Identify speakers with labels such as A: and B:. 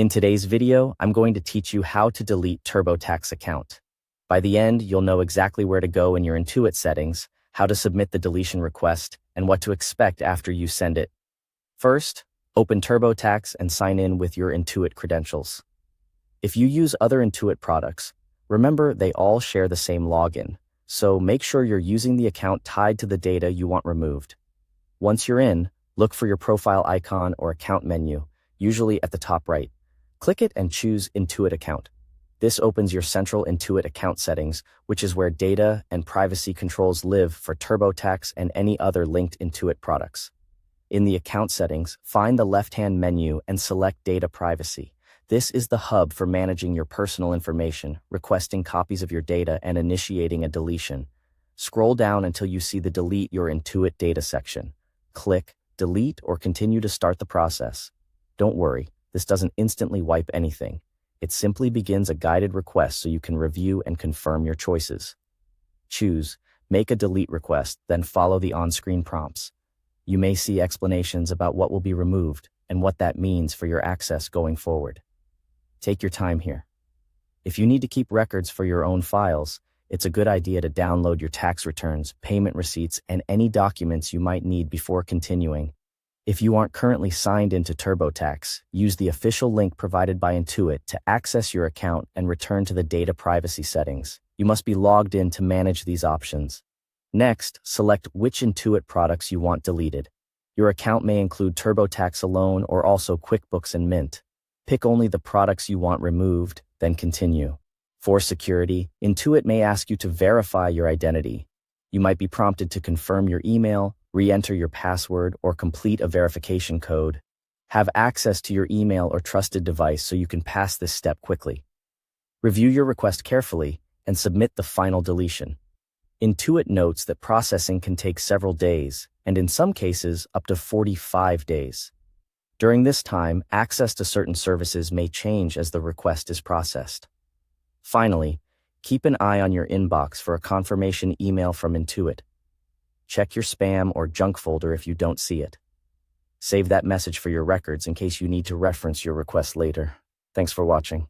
A: In today's video, I'm going to teach you how to delete TurboTax account. By the end, you'll know exactly where to go in your Intuit settings, how to submit the deletion request, and what to expect after you send it. First, open TurboTax and sign in with your Intuit credentials. If you use other Intuit products, remember they all share the same login, so make sure you're using the account tied to the data you want removed. Once you're in, look for your profile icon or account menu, usually at the top right. Click it and choose Intuit Account. This opens your central Intuit account settings, which is where data and privacy controls live for TurboTax and any other linked Intuit products. In the account settings, find the left-hand menu and select Data Privacy. This is the hub for managing your personal information, requesting copies of your data, and initiating a deletion. Scroll down until you see the Delete Your Intuit Data section. Click Delete or continue to start the process. Don't worry, this doesn't instantly wipe anything. It simply begins a guided request so you can review and confirm your choices. Choose Make a Delete Request, then follow the on-screen prompts. You may see explanations about what will be removed and what that means for your access going forward. Take your time here. If you need to keep records for your own files, it's a good idea to download your tax returns, payment receipts, and any documents you might need before continuing. If you aren't currently signed into TurboTax, use the official link provided by Intuit to access your account and return to the data privacy settings. You must be logged in to manage these options. Next, select which Intuit products you want deleted. Your account may include TurboTax alone or also QuickBooks and Mint. Pick only the products you want removed, then continue. For security, Intuit may ask you to verify your identity. You might be prompted to confirm your email, re-enter your password, or complete a verification code. Have access to your email or trusted device so you can pass this step quickly. Review your request carefully and submit the final deletion. Intuit notes that processing can take several days, and in some cases, up to 45 days. During this time, access to certain services may change as the request is processed. Finally, keep an eye on your inbox for a confirmation email from Intuit. Check your spam or junk folder if you don't see it. Save that message for your records in case you need to reference your request later. Thanks for watching.